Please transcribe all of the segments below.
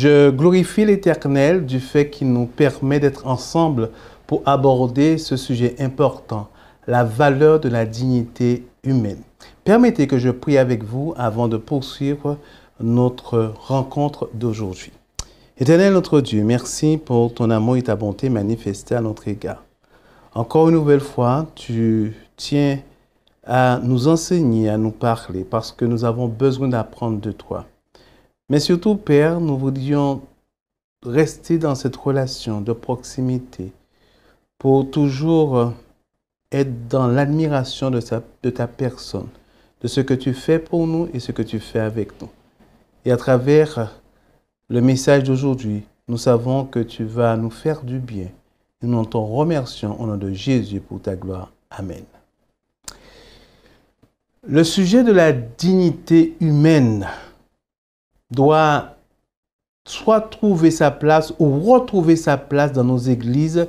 Je glorifie l'Éternel du fait qu'il nous permet d'être ensemble pour aborder ce sujet important, la valeur de la dignité humaine. Permettez que je prie avec vous avant de poursuivre notre rencontre d'aujourd'hui. Éternel notre Dieu, merci pour ton amour et ta bonté manifestée à notre égard. Encore une nouvelle fois, tu tiens à nous enseigner, à nous parler, parce que nous avons besoin d'apprendre de toi. Mais surtout, Père, nous voudrions rester dans cette relation de proximité pour toujours être dans l'admiration de ta personne, de ce que tu fais pour nous et ce que tu fais avec nous. Et à travers le message d'aujourd'hui, nous savons que tu vas nous faire du bien. Et nous t'en remercions au nom de Jésus pour ta gloire. Amen. Le sujet de la dignité humaine doit soit trouver sa place ou retrouver sa place dans nos églises,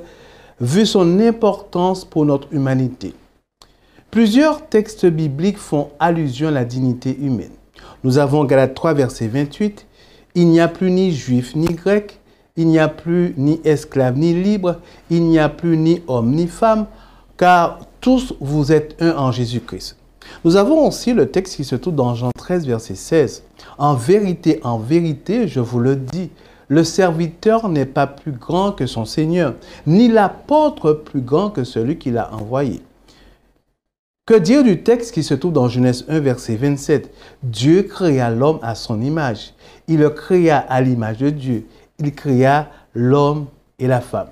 vu son importance pour notre humanité. Plusieurs textes bibliques font allusion à la dignité humaine. Nous avons Galates 3, verset 28. « Il n'y a plus ni juif ni grec, il n'y a plus ni esclave ni libre, il n'y a plus ni homme ni femme, car tous vous êtes un en Jésus-Christ. » Nous avons aussi le texte qui se trouve dans Jean 13, verset 16. « En vérité, je vous le dis, le serviteur n'est pas plus grand que son Seigneur, ni l'apôtre plus grand que celui qui l'a envoyé. » Que dire du texte qui se trouve dans Genèse 1, verset 27? « Dieu créa l'homme à son image. Il le créa à l'image de Dieu. Il créa l'homme et la femme. »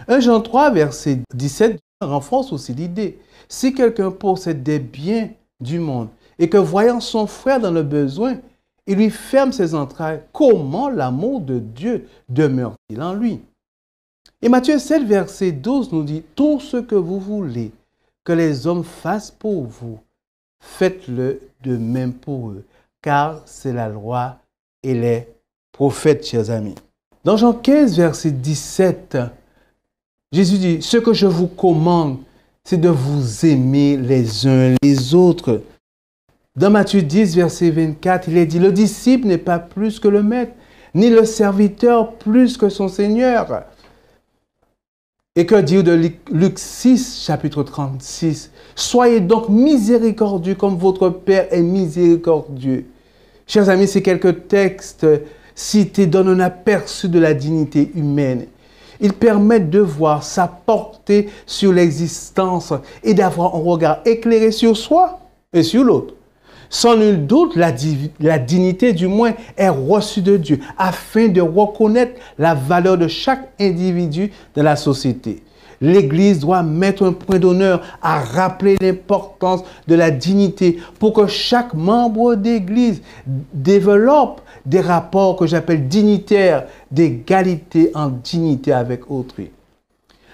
1 Jean 3, verset 17 renforce aussi l'idée. Si quelqu'un possède des biens du monde et que voyant son frère dans le besoin, il lui ferme ses entrailles, comment l'amour de Dieu demeure-t-il en lui? Et Matthieu 7, verset 12 nous dit, « Tout ce que vous voulez que les hommes fassent pour vous, faites-le de même pour eux, car c'est la loi et les prophètes, chers amis. » Dans Jean 15, verset 17, Jésus dit, « Ce que je vous commande, c'est de vous aimer les uns les autres. » Dans Matthieu 10, verset 24, il est dit, « Le disciple n'est pas plus que le maître, ni le serviteur plus que son Seigneur. » Et que dire de Luc 6, chapitre 36? « Soyez donc miséricordieux comme votre Père est miséricordieux. » Chers amis, ces quelques textes cités donnent un aperçu de la dignité humaine. Ils permettent de voir sa portée sur l'existence et d'avoir un regard éclairé sur soi et sur l'autre. Sans nul doute, la dignité du moins est reçue de Dieu afin de reconnaître la valeur de chaque individu dans la société. L'Église doit mettre un point d'honneur à rappeler l'importance de la dignité pour que chaque membre d'Église développe des rapports que j'appelle dignitaires, d'égalité en dignité avec autrui.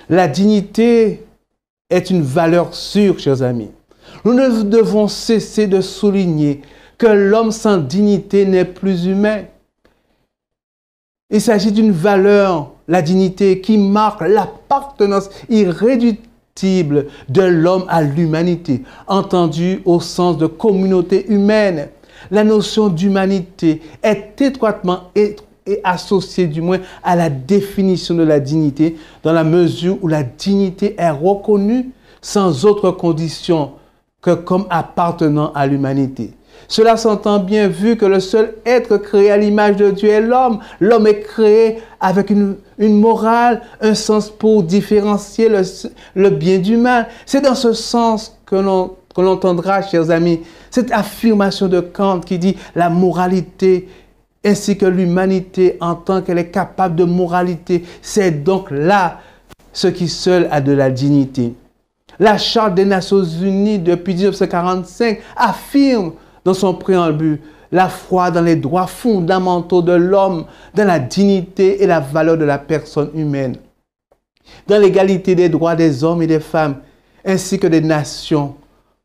La dignité est une valeur sûre, chers amis. Nous ne devons cesser de souligner que l'homme sans dignité n'est plus humain. Il s'agit d'une valeur, la dignité, qui marque l'appartenance irréductible de l'homme à l'humanité, entendue au sens de communauté humaine. La notion d'humanité est étroitement associée du moins à la définition de la dignité, dans la mesure où la dignité est reconnue sans autre condition que comme appartenant à l'humanité. Cela s'entend bien vu que le seul être créé à l'image de Dieu est l'homme. L'homme est créé avec une morale, un sens pour différencier le bien du mal. C'est dans ce sens que l'on entendra, chers amis, cette affirmation de Kant qui dit la moralité ainsi que l'humanité en tant qu'elle est capable de moralité, c'est donc là ce qui seul a de la dignité. La Charte des Nations Unies depuis 1945 affirme dans son préambule la foi dans les droits fondamentaux de l'homme, dans la dignité et la valeur de la personne humaine, dans l'égalité des droits des hommes et des femmes, ainsi que des nations,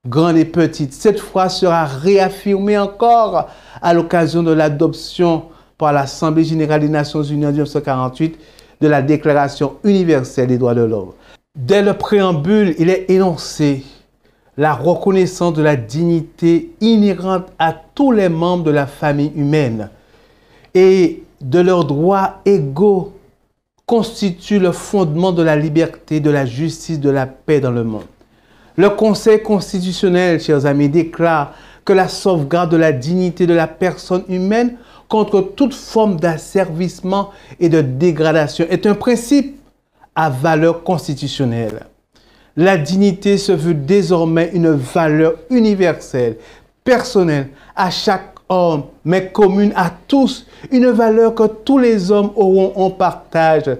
grandes et petites. Cette foi sera réaffirmée encore à l'occasion de l'adoption par l'Assemblée générale des Nations unies en 1948 de la Déclaration universelle des droits de l'homme. Dès le préambule, il est énoncé la reconnaissance de la dignité inhérente à tous les membres de la famille humaine. Et de leurs droits égaux constitue le fondement de la liberté, de la justice, de la paix dans le monde. Le Conseil constitutionnel, chers amis, déclare que la sauvegarde de la dignité de la personne humaine contre toute forme d'asservissement et de dégradation est un principe à valeur constitutionnelle. La dignité se veut désormais une valeur universelle, personnelle, à chaque homme, mais commune à tous, une valeur que tous les hommes auront en partage.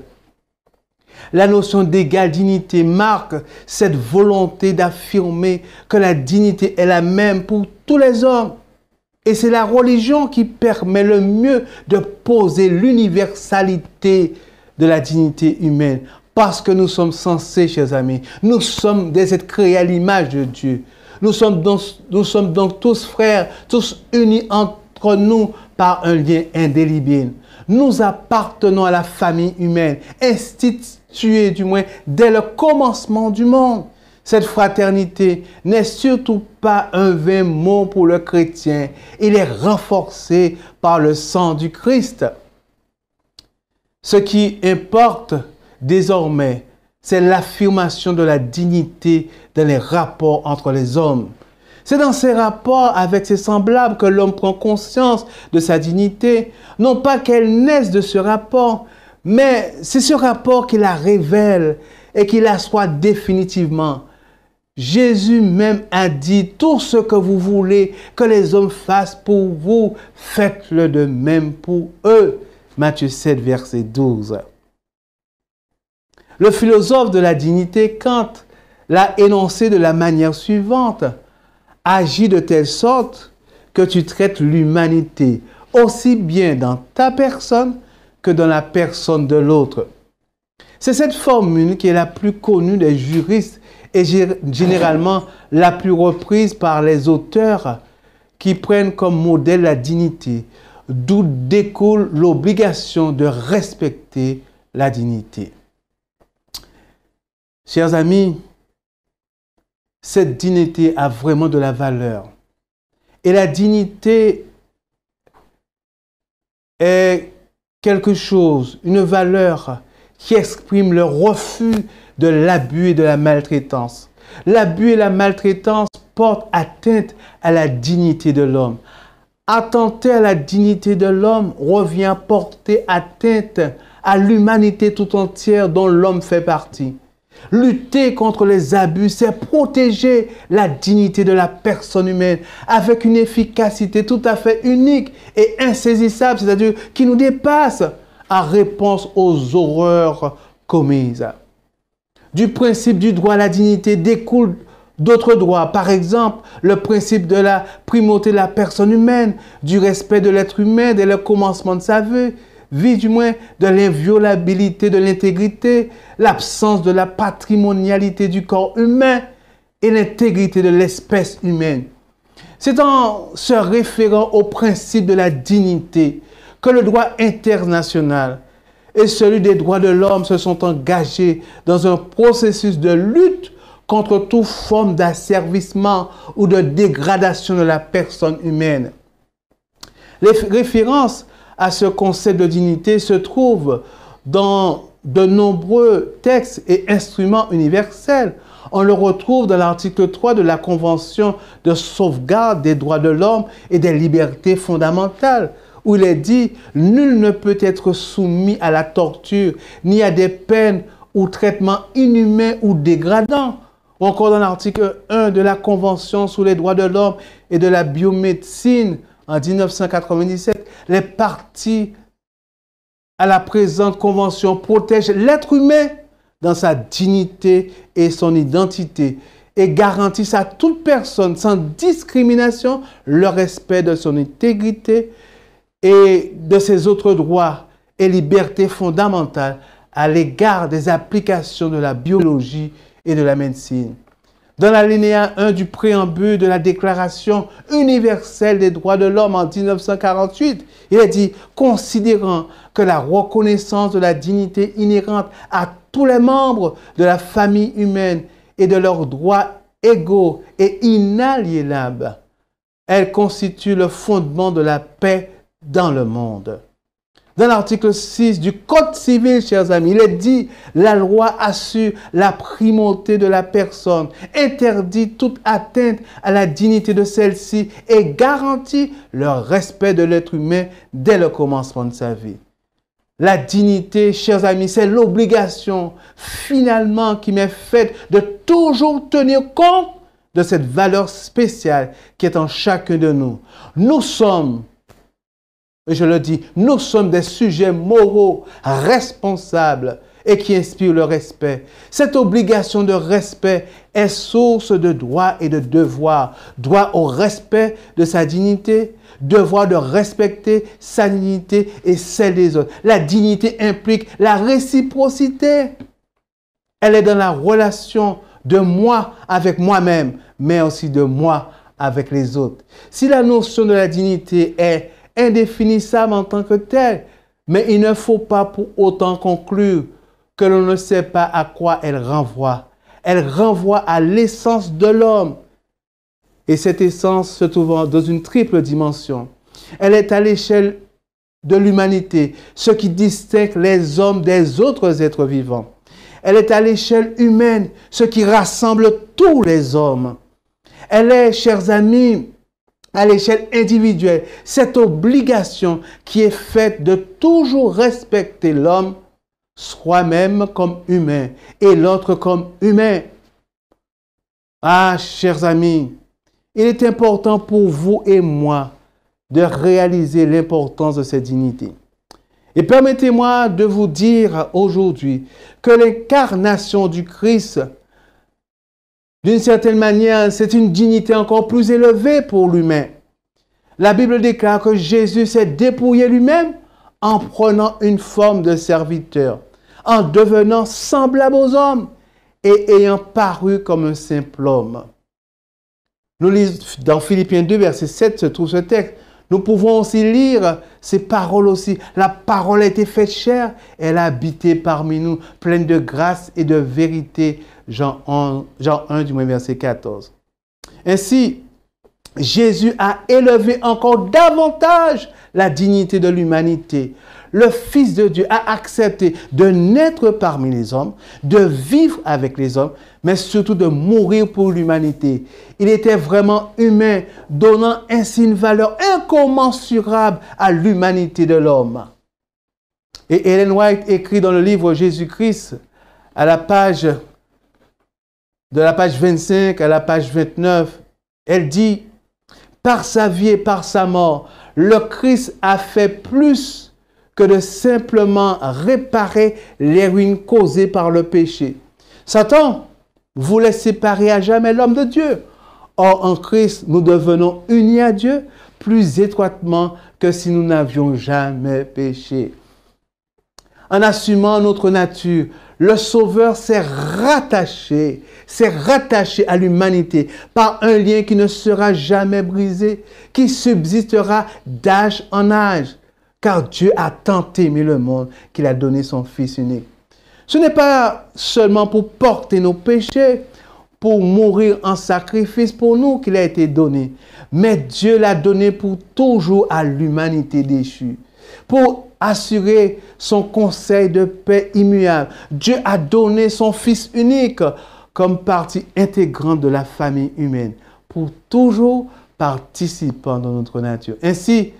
La notion d'égale dignité marque cette volonté d'affirmer que la dignité est la même pour tous les hommes. Et c'est la religion qui permet le mieux de poser l'universalité de la dignité humaine. Parce que nous sommes censés, chers amis, nous sommes des êtres créés à l'image de Dieu. Nous sommes donc tous frères, tous unis entre nous par un lien indélébile. Nous appartenons à la famille humaine, instituée du moins dès le commencement du monde. Cette fraternité n'est surtout pas un vain mot pour le chrétien. Il est renforcé par le sang du Christ. Ce qui importe désormais, c'est l'affirmation de la dignité dans les rapports entre les hommes. C'est dans ces rapports avec ses semblables que l'homme prend conscience de sa dignité. Non pas qu'elle naisse de ce rapport, mais c'est ce rapport qui la révèle et qui l'assoit définitivement. Jésus même a dit, tout ce que vous voulez que les hommes fassent pour vous, faites-le de même pour eux. Matthieu 7, verset 12. Le philosophe de la dignité, Kant, l'a énoncé de la manière suivante. Agis de telle sorte que tu traites l'humanité aussi bien dans ta personne que dans la personne de l'autre. C'est cette formule qui est la plus connue des juristes et généralement la plus reprise par les auteurs qui prennent comme modèle la dignité, d'où découle l'obligation de respecter la dignité. Chers amis, cette dignité a vraiment de la valeur. Et la dignité est quelque chose, une valeur qui exprime le refus de l'abus et de la maltraitance. L'abus et la maltraitance portent atteinte à la dignité de l'homme. Attenter à la dignité de l'homme revient à porter atteinte à l'humanité tout entière dont l'homme fait partie. Lutter contre les abus, c'est protéger la dignité de la personne humaine avec une efficacité tout à fait unique et insaisissable, c'est-à-dire qui nous dépasse en réponse aux horreurs commises. Du principe du droit à la dignité découlent d'autres droits, par exemple le principe de la primauté de la personne humaine, du respect de l'être humain dès le commencement de sa vie, du moins de l'inviolabilité de l'intégrité, l'absence de la patrimonialité du corps humain et l'intégrité de l'espèce humaine. C'est en se référant au principe de la dignité que le droit international et celui des droits de l'homme se sont engagés dans un processus de lutte contre toute forme d'asservissement ou de dégradation de la personne humaine. Les références à ce concept de dignité se trouvent dans de nombreux textes et instruments universels. On le retrouve dans l'article 3 de la Convention de sauvegarde des droits de l'homme et des libertés fondamentales, où il est dit « Nul ne peut être soumis à la torture, ni à des peines ou traitements inhumains ou dégradants. » Ou encore dans l'article 1 de la Convention sur les droits de l'homme et de la biomédecine, en 1997, les parties à la présente convention protègent l'être humain dans sa dignité et son identité et garantissent à toute personne sans discrimination le respect de son intégrité et de ses autres droits et libertés fondamentales à l'égard des applications de la biologie et de la médecine. Dans l'alinéa 1 du préambule de la Déclaration universelle des droits de l'homme en 1948, il est dit « Considérant que la reconnaissance de la dignité inhérente à tous les membres de la famille humaine et de leurs droits égaux et inaliénables, elle constitue le fondement de la paix dans le monde. » Dans l'article 6 du Code civil, chers amis, il est dit, la loi assure la primauté de la personne, interdit toute atteinte à la dignité de celle-ci et garantit le respect de l'être humain dès le commencement de sa vie. La dignité, chers amis, c'est l'obligation finalement qui m'est faite de toujours tenir compte de cette valeur spéciale qui est en chacun de nous. Nous sommes, et je le dis, nous sommes des sujets moraux, responsables et qui inspirent le respect. Cette obligation de respect est source de droit et de devoir. Droit au respect de sa dignité, devoir de respecter sa dignité et celle des autres. La dignité implique la réciprocité. Elle est dans la relation de moi avec moi-même, mais aussi de moi avec les autres. Si la notion de la dignité est indéfinissable en tant que telle, mais il ne faut pas pour autant conclure que l'on ne sait pas à quoi elle renvoie. Elle renvoie à l'essence de l'homme. Et cette essence se trouve dans une triple dimension. Elle est à l'échelle de l'humanité, ce qui distingue les hommes des autres êtres vivants. Elle est à l'échelle humaine, ce qui rassemble tous les hommes. Elle est, chers amis, à l'échelle individuelle, cette obligation qui est faite de toujours respecter l'homme, soi-même comme humain et l'autre comme humain. Ah, chers amis, il est important pour vous et moi de réaliser l'importance de cette dignité. Et permettez-moi de vous dire aujourd'hui que l'incarnation du Christ, d'une certaine manière, c'est une dignité encore plus élevée pour l'humain. La Bible déclare que Jésus s'est dépouillé lui-même en prenant une forme de serviteur, en devenant semblable aux hommes et ayant paru comme un simple homme. Nous lisons dans Philippiens 2, verset 7, se trouve ce texte. Nous pouvons aussi lire ces paroles aussi. La parole a été faite chair, elle a habité parmi nous, pleine de grâce et de vérité. Jean 1, du verset 14. Ainsi, Jésus a élevé encore davantage la dignité de l'humanité. Le Fils de Dieu a accepté de naître parmi les hommes, de vivre avec les hommes, mais surtout de mourir pour l'humanité. Il était vraiment humain, donnant ainsi une valeur incommensurable à l'humanité de l'homme. Et Ellen White écrit dans le livre Jésus-Christ, de la page 25 à la page 29, elle dit, « Par sa vie et par sa mort, le Christ a fait plus que de simplement réparer les ruines causées par le péché. Satan voulait séparer à jamais l'homme de Dieu. Or, en Christ, nous devenons unis à Dieu plus étroitement que si nous n'avions jamais péché. En assumant notre nature, le Sauveur s'est rattaché à l'humanité par un lien qui ne sera jamais brisé, qui subsistera d'âge en âge. Car Dieu a tant aimé le monde qu'il a donné son Fils unique. Ce n'est pas seulement pour porter nos péchés, pour mourir en sacrifice pour nous qu'il a été donné, mais Dieu l'a donné pour toujours à l'humanité déchue, pour assurer son conseil de paix immuable. Dieu a donné son Fils unique comme partie intégrante de la famille humaine, pour toujours participant dans notre nature. Ainsi,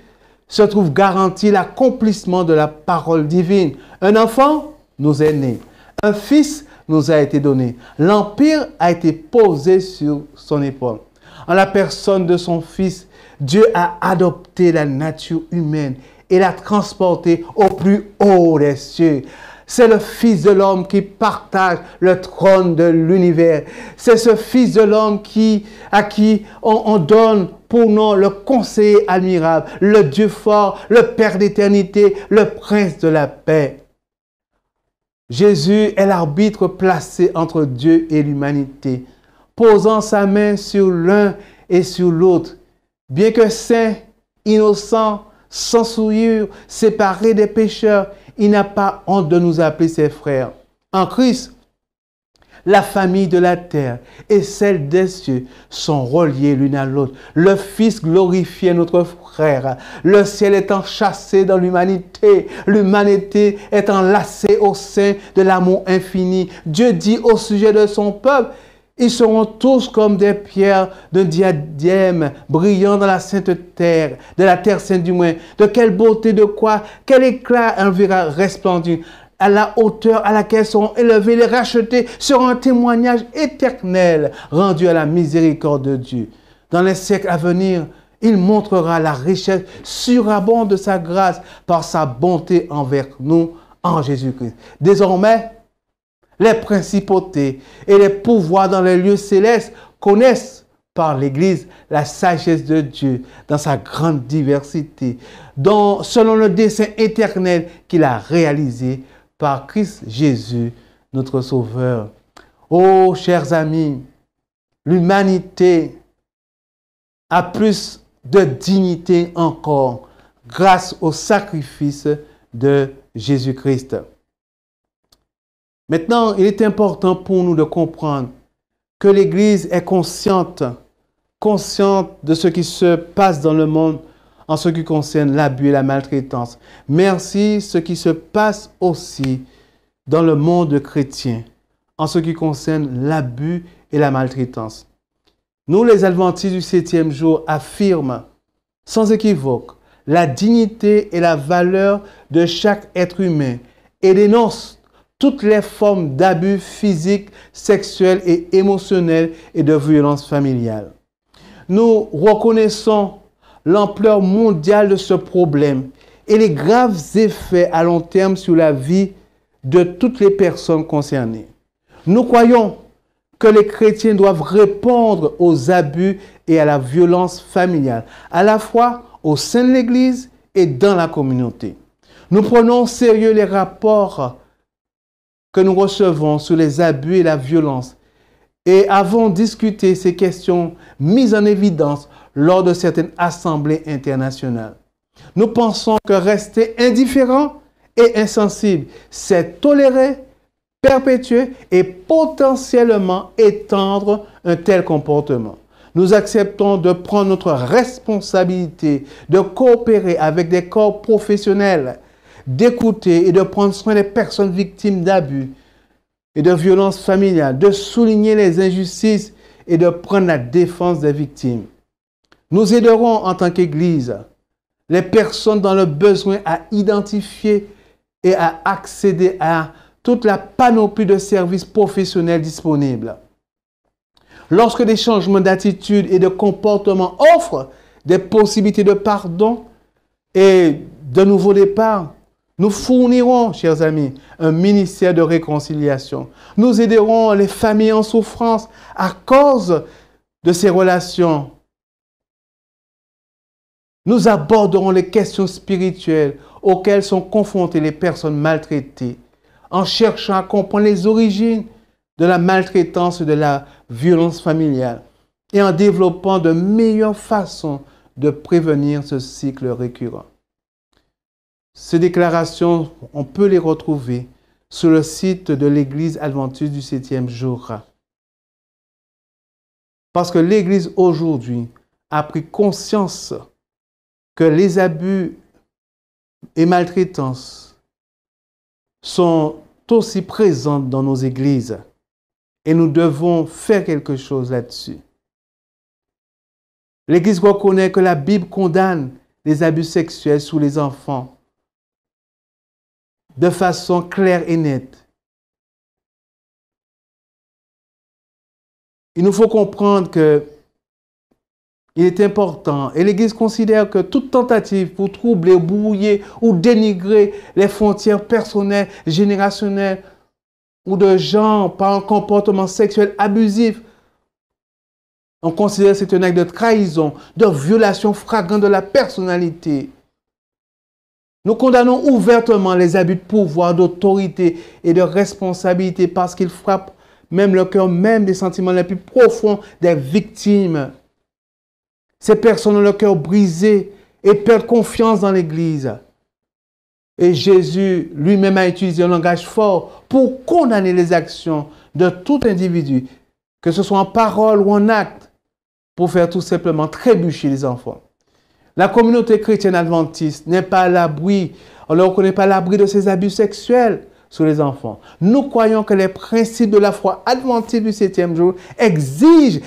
se trouve garanti l'accomplissement de la parole divine. Un enfant nous est né. Un fils nous a été donné. L'empire a été posé sur son épaule. En la personne de son Fils, Dieu a adopté la nature humaine et l'a transportée au plus haut des cieux. C'est le Fils de l'homme qui partage le trône de l'univers. C'est ce Fils de l'homme à qui on donne pour nom le conseiller admirable, le Dieu fort, le Père d'éternité, le Prince de la paix. Jésus est l'arbitre placé entre Dieu et l'humanité, posant sa main sur l'un et sur l'autre. Bien que saint, innocent, sans souillure, séparé des pécheurs, il n'a pas honte de nous appeler ses frères. En Christ, La famille de la terre et celle des cieux sont reliées l'une à l'autre. Le Fils glorifiait notre frère. Le ciel est enchâssé dans l'humanité. L'humanité est enlacée au sein de l'amour infini. Dieu dit au sujet de son peuple, ils seront tous comme des pierres d'un diadème brillant dans la sainte terre, de la terre sainte du moins. De quelle beauté, de quoi, quel éclat enverra resplendir. À la hauteur à laquelle seront élevés les rachetés sera un témoignage éternel rendu à la miséricorde de Dieu. Dans les siècles à venir, il montrera la richesse surabondante de sa grâce par sa bonté envers nous en Jésus-Christ. Désormais, les principautés et les pouvoirs dans les lieux célestes connaissent par l'Église la sagesse de Dieu dans sa grande diversité, selon le dessein éternel qu'il a réalisé par Christ Jésus, notre Sauveur. Oh, chers amis, l'humanité a plus de dignité encore grâce au sacrifice de Jésus-Christ. Maintenant, il est important pour nous de comprendre que l'Église est consciente de ce qui se passe dans le monde en ce qui concerne l'abus et la maltraitance. Merci ce qui se passe aussi dans le monde chrétien en ce qui concerne l'abus et la maltraitance. Nous, les Adventistes du 7e jour, affirment sans équivoque la dignité et la valeur de chaque être humain et dénoncent toutes les formes d'abus physiques, sexuels et émotionnels et de violence familiale. Nous reconnaissons l'ampleur mondiale de ce problème et les graves effets à long terme sur la vie de toutes les personnes concernées. Nous croyons que les chrétiens doivent répondre aux abus et à la violence familiale, à la fois au sein de l'Église et dans la communauté. Nous prenons au sérieux les rapports que nous recevons sur les abus et la violence et avons discuté ces questions mises en évidence lors de certaines assemblées internationales. Nous pensons que rester indifférent et insensible, c'est tolérer, perpétuer et potentiellement étendre un tel comportement. Nous acceptons de prendre notre responsabilité, de coopérer avec des corps professionnels, d'écouter et de prendre soin des personnes victimes d'abus et de violences familiales, de souligner les injustices et de prendre la défense des victimes. Nous aiderons en tant qu'Église les personnes dans le besoin à identifier et à accéder à toute la panoplie de services professionnels disponibles. Lorsque des changements d'attitude et de comportement offrent des possibilités de pardon et de nouveau départ, nous fournirons, chers amis, un ministère de réconciliation. Nous aiderons les familles en souffrance à cause de ces relations. Nous aborderons les questions spirituelles auxquelles sont confrontées les personnes maltraitées, en cherchant à comprendre les origines de la maltraitance et de la violence familiale, et en développant de meilleures façons de prévenir ce cycle récurrent. Ces déclarations, on peut les retrouver sur le site de l'Église adventiste du 7e jour. Parce que l'Église aujourd'hui a pris conscience que les abus et maltraitances sont aussi présents dans nos églises et nous devons faire quelque chose là-dessus. L'Église reconnaît que la Bible condamne les abus sexuels sur les enfants de façon claire et nette. Il nous faut comprendre que il est important, et l'Église considère que toute tentative pour troubler, brouiller ou dénigrer les frontières personnelles, générationnelles ou de genre par un comportement sexuel abusif, on considère que c'est un acte de trahison, de violation flagrante de la personnalité. Nous condamnons ouvertement les abus de pouvoir, d'autorité et de responsabilité parce qu'ils frappent même le cœur même des sentiments les plus profonds des victimes. Ces personnes ont le cœur brisé et perdent confiance dans l'Église. Et Jésus lui-même a utilisé un langage fort pour condamner les actions de tout individu, que ce soit en parole ou en acte, pour faire tout simplement trébucher les enfants. La communauté chrétienne adventiste n'est pas à l'abri, on ne reconnaît pas à l'abri de ces abus sexuels sur les enfants. Nous croyons que les principes de la foi adventiste du 7e jour exigent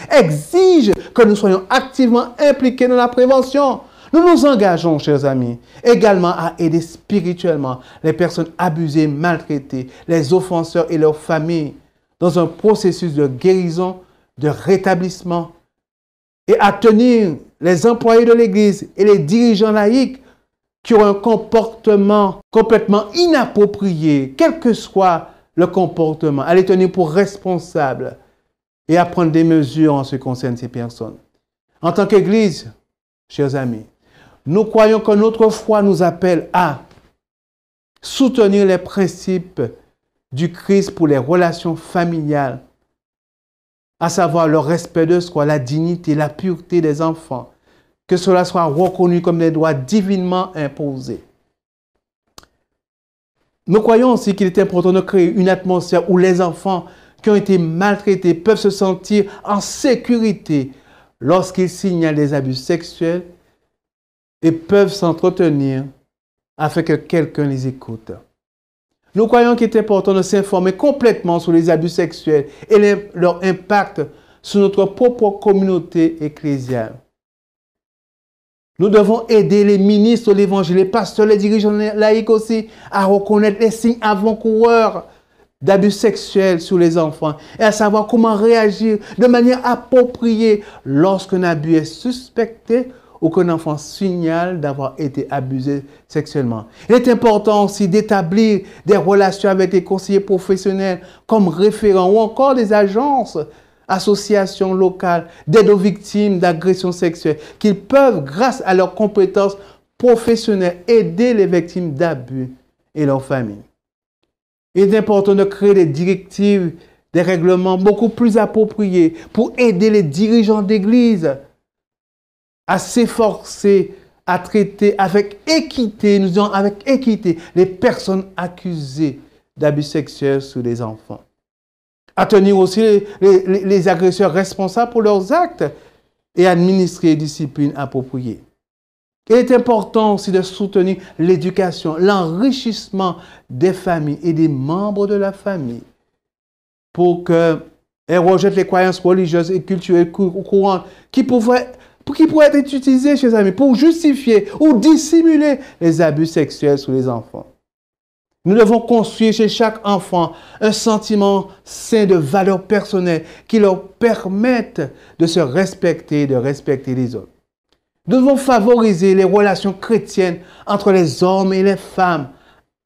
que nous soyons activement impliqués dans la prévention. Nous nous engageons, chers amis, également à aider spirituellement les personnes abusées, maltraitées, les offenseurs et leurs familles dans un processus de guérison, de rétablissement, et à tenir les employés de l'Église et les dirigeants laïcs qui ont un comportement complètement inapproprié, quel que soit le comportement, à les tenir pour responsables et à prendre des mesures en ce qui concerne ces personnes. En tant qu'Église, chers amis, nous croyons que notre foi nous appelle à soutenir les principes du Christ pour les relations familiales, à savoir le respect de soi, la dignité, la pureté des enfants, que cela soit reconnu comme des droits divinement imposés. Nous croyons aussi qu'il est important de créer une atmosphère où les enfants qui ont été maltraités peuvent se sentir en sécurité lorsqu'ils signalent des abus sexuels et peuvent s'entretenir afin que quelqu'un les écoute. Nous croyons qu'il est important de s'informer complètement sur les abus sexuels et leur impact sur notre propre communauté ecclésiale. Nous devons aider les ministres de l'Évangile, les pasteurs, les dirigeants laïcs aussi, à reconnaître les signes avant-coureurs d'abus sexuels sur les enfants et à savoir comment réagir de manière appropriée lorsqu'un abus est suspecté ou qu'un enfant signale d'avoir été abusé sexuellement. Il est important aussi d'établir des relations avec les conseillers professionnels comme référents ou encore des agences, associations locales d'aide aux victimes d'agressions sexuelles, qu'ils peuvent, grâce à leurs compétences professionnelles, aider les victimes d'abus et leurs familles. Il est important de créer des directives, des règlements beaucoup plus appropriés pour aider les dirigeants d'église à s'efforcer à traiter avec équité, nous disons avec équité, les personnes accusées d'abus sexuels sur les enfants. À tenir aussi les agresseurs responsables pour leurs actes et administrer les disciplines appropriées. Il est important aussi de soutenir l'éducation, l'enrichissement des familles et des membres de la famille pour qu'elles rejettent les croyances religieuses et culturelles courantes qui pourraient être utilisées, chers amis, pour justifier ou dissimuler les abus sexuels sur les enfants. Nous devons construire chez chaque enfant un sentiment sain de valeur personnelle qui leur permette de se respecter et de respecter les autres. Nous devons favoriser les relations chrétiennes entre les hommes et les femmes,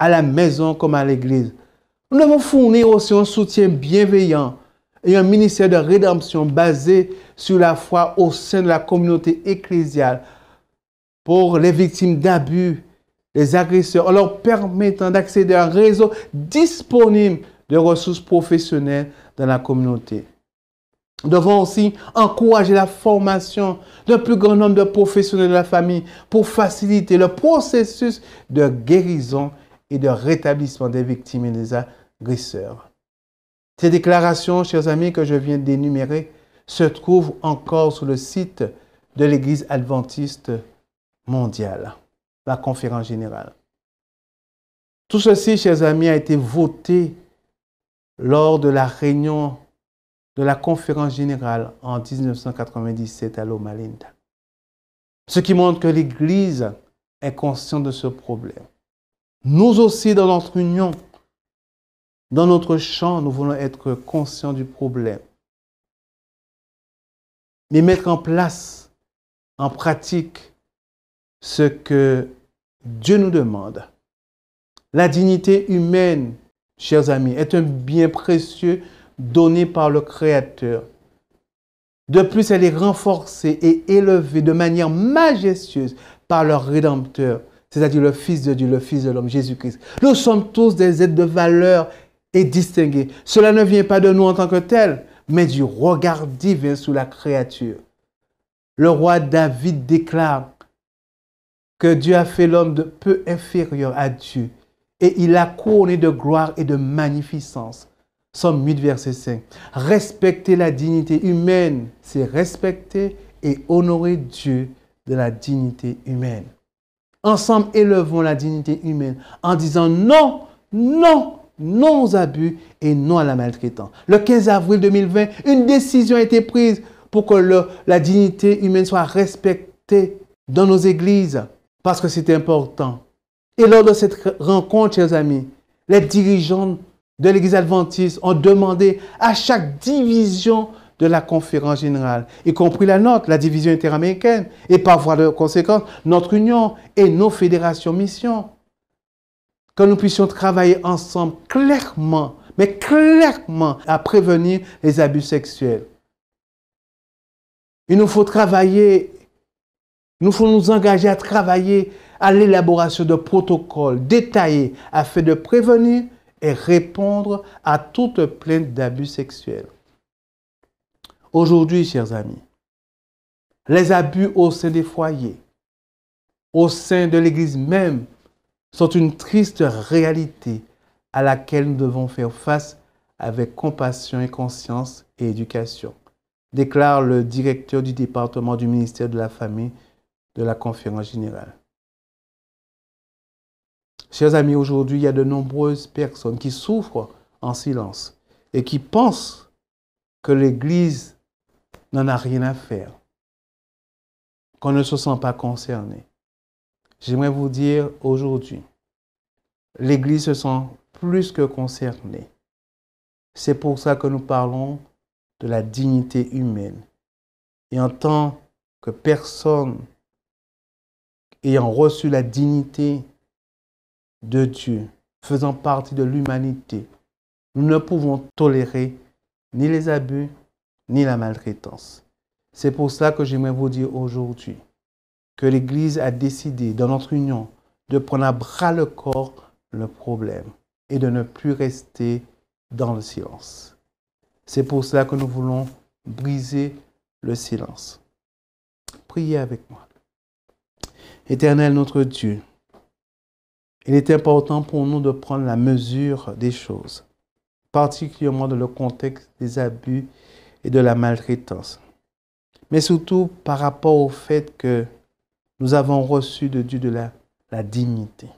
à la maison comme à l'église. Nous devons fournir aussi un soutien bienveillant et un ministère de rédemption basé sur la foi au sein de la communauté ecclésiale pour les victimes d'abus, les agresseurs, en leur permettant d'accéder à un réseau disponible de ressources professionnelles dans la communauté. Nous devons aussi encourager la formation d'un plus grand nombre de professionnels de la famille pour faciliter le processus de guérison et de rétablissement des victimes et des agresseurs. Ces déclarations, chers amis, que je viens d'énumérer, se trouvent encore sur le site de l'Église adventiste mondiale, la conférence générale. Tout ceci, chers amis, a été voté lors de la réunion de la conférence générale en 1997 à Loma Linda. Ce qui montre que l'Église est consciente de ce problème. Nous aussi, dans notre union, dans notre champ, nous voulons être conscients du problème. Mais mettre en place, en pratique, ce que Dieu nous demande. La dignité humaine, chers amis, est un bien précieux donné par le Créateur. De plus, elle est renforcée et élevée de manière majestueuse par le Rédempteur, c'est-à-dire le Fils de Dieu, le Fils de l'homme, Jésus-Christ. Nous sommes tous des êtres de valeur et distingués. Cela ne vient pas de nous en tant que tels, mais du regard divin sur la créature. Le roi David déclare que Dieu a fait l'homme de peu inférieur à Dieu et il l'a couronné de gloire et de magnificence. Somme 8, verset 5. Respecter la dignité humaine, c'est respecter et honorer Dieu de la dignité humaine. Ensemble, élevons la dignité humaine en disant non, non, non aux abus et non à la maltraitance. Le 15 avril 2020, une décision a été prise pour que la dignité humaine soit respectée dans nos églises, parce que c'est important. Et lors de cette rencontre, chers amis, les dirigeants de l'Église adventiste ont demandé à chaque division de la conférence générale, y compris la nôtre, la division interaméricaine, et par voie de conséquence, notre union et nos fédérations missions, que nous puissions travailler ensemble clairement, mais clairement, à prévenir les abus sexuels. Il nous faut travailler, il nous faut nous engager à travailler à l'élaboration de protocoles détaillés afin de prévenir et répondre à toute plainte d'abus sexuels. Aujourd'hui, chers amis, les abus au sein des foyers, au sein de l'Église même, sont une triste réalité à laquelle nous devons faire face avec compassion et conscience et éducation, déclare le directeur du département du ministère de la Famille de la Conférence générale. Chers amis, aujourd'hui, il y a de nombreuses personnes qui souffrent en silence et qui pensent que l'Église n'en a rien à faire, qu'on ne se sent pas concerné. J'aimerais vous dire aujourd'hui, l'Église se sent plus que concernée. C'est pour ça que nous parlons de la dignité humaine. Et en tant que personne ayant reçu la dignité de Dieu, faisant partie de l'humanité, nous ne pouvons tolérer ni les abus, ni la maltraitance. C'est pour ça que j'aimerais vous dire aujourd'hui que l'Église a décidé, dans notre union, de prendre à bras le corps le problème et de ne plus rester dans le silence. C'est pour cela que nous voulons briser le silence. Priez avec moi. Éternel notre Dieu, il est important pour nous de prendre la mesure des choses, particulièrement dans le contexte des abus et de la maltraitance, mais surtout par rapport au fait que nous avons reçu de Dieu de la dignité.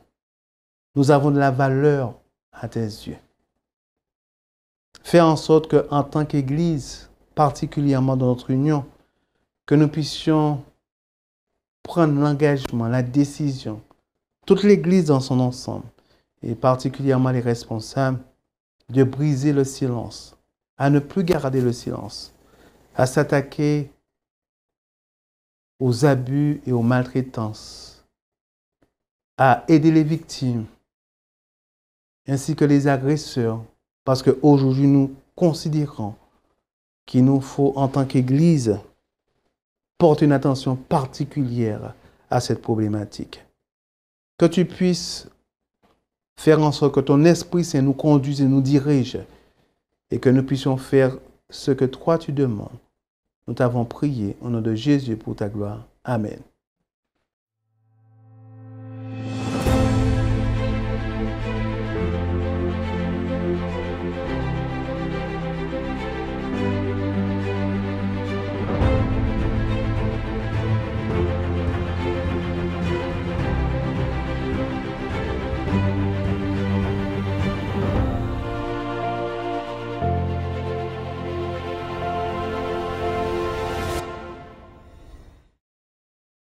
Nous avons de la valeur à tes yeux. Fais en sorte qu'en tant qu'Église, particulièrement dans notre union, que nous puissions prendre l'engagement, la décision, toute l'Église dans son ensemble, et particulièrement les responsables, de briser le silence, à ne plus garder le silence, à s'attaquer aux abus et aux maltraitances, à aider les victimes, ainsi que les agresseurs, parce qu'aujourd'hui nous considérons qu'il nous faut, en tant qu'Église, porter une attention particulière à cette problématique. Que tu puisses faire en sorte que ton Esprit Saint nous conduise et nous dirige, et que nous puissions faire ce que toi tu demandes. Nous t'avons prié au nom de Jésus pour ta gloire. Amen.